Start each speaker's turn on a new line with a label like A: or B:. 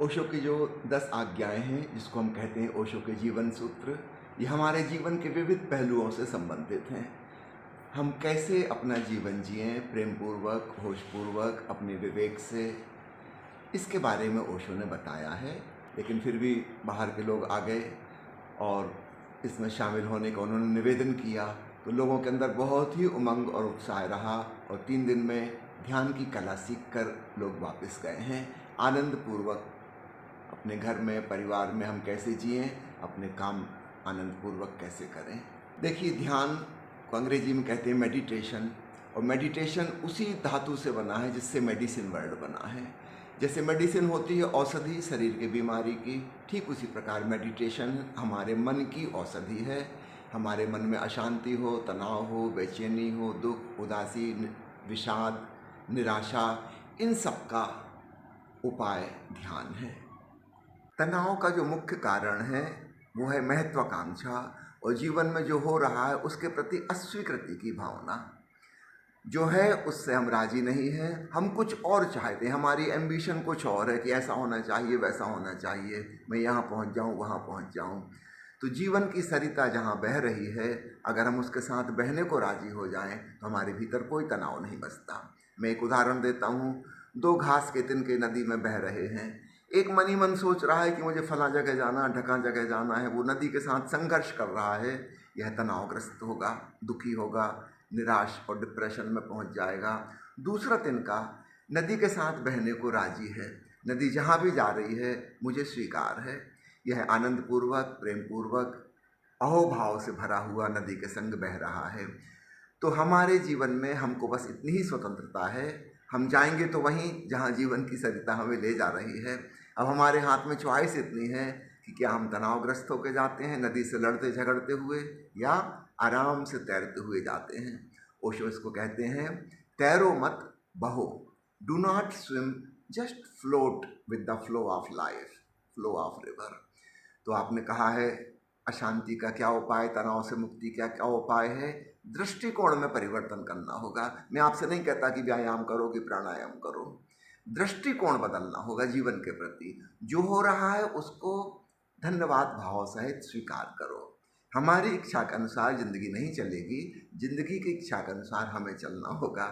A: ओशो की जो 10 आज्ञाएं हैं, जिसको हम कहते हैं ओशो के जीवन सूत्र, ये हमारे जीवन के विविध पहलुओं से संबंधित हैं। हम कैसे अपना जीवन जिएं प्रेमपूर्वक, होशपूर्वक, अपने विवेक से, इसके बारे में ओशो ने बताया है। लेकिन फिर भी बाहर के लोग आ गए और इसमें शामिल होने का उन्होंने निवेदन किया, तो लोगों के अंदर बहुत ही उमंग और उत्साह रहा और 3 दिन में ध्यान की कला सीख कर लोग वापस गए हैं। आनंदपूर्वक अपने घर में, परिवार में हम कैसे जिएं, अपने काम आनंदपूर्वक कैसे करें। देखिए, ध्यान को अंग्रेजी में कहते हैं मेडिटेशन, और मेडिटेशन उसी धातु से बना है जिससे मेडिसिन वर्ड बना है। जैसे मेडिसिन होती है औषधि शरीर की बीमारी की, ठीक उसी प्रकार मेडिटेशन हमारे मन की औषधि है। हमारे मन में अशांति हो, तनाव हो, बेचैनी हो, दुख, उदासी, विषाद, निराशा, इन सब का उपाय ध्यान है। तनाव का जो मुख्य कारण है वो है महत्वाकांक्षा, और जीवन में जो हो रहा है उसके प्रति अस्वीकृति की भावना। जो है उससे हम राजी नहीं हैं, हम कुछ और चाहते हैं, हमारी एम्बिशन कुछ और है कि ऐसा होना चाहिए, वैसा होना चाहिए, मैं यहाँ पहुँच जाऊँ, वहाँ पहुँच जाऊँ। तो जीवन की सरिता जहाँ बह रही है, अगर हम उसके साथ बहने को राजी हो जाएं तो हमारे भीतर कोई तनाव नहीं बचता। मैं एक उदाहरण देता हूँ। 2 घास के तिनके नदी में बह रहे हैं। एक मन ही मन सोच रहा है कि मुझे फला जगह जाना, ढका जगह जाना है, वो नदी के साथ संघर्ष कर रहा है। यह तनावग्रस्त होगा, दुखी होगा, निराश और डिप्रेशन में पहुंच जाएगा। दूसरा तिनका नदी के साथ बहने को राजी है, नदी जहाँ भी जा रही है मुझे स्वीकार है। यह आनंदपूर्वक, प्रेमपूर्वक, अहोभाव से भरा हुआ नदी के संग बह रहा है। तो हमारे जीवन में हमको बस इतनी ही स्वतंत्रता है, हम जाएंगे तो वहीं जहाँ जीवन की सरिता हमें ले जा रही है। अब हमारे हाथ में चॉइस इतनी है कि क्या हम तनावग्रस्त होकर जाते हैं नदी से लड़ते झगड़ते हुए, या आराम से तैरते हुए जाते हैं। ओशो इसको कहते हैं, तैरो मत बहो, do not swim, just float with the flow of life, flow of river. तो आपने कहा है अशांति का क्या उपाय, तनाव से मुक्ति का क्या उपाय है? दृष्टिकोण में परिवर्तन करना होगा। मैं आपसे नहीं कहता कि व्यायाम करो कि प्राणायाम करो, दृष्टिकोण बदलना होगा जीवन के प्रति। जो हो रहा है उसको धन्यवाद भाव सहित स्वीकार करो। हमारी इच्छा के अनुसार जिंदगी नहीं चलेगी, जिंदगी की इच्छा के अनुसार हमें चलना होगा।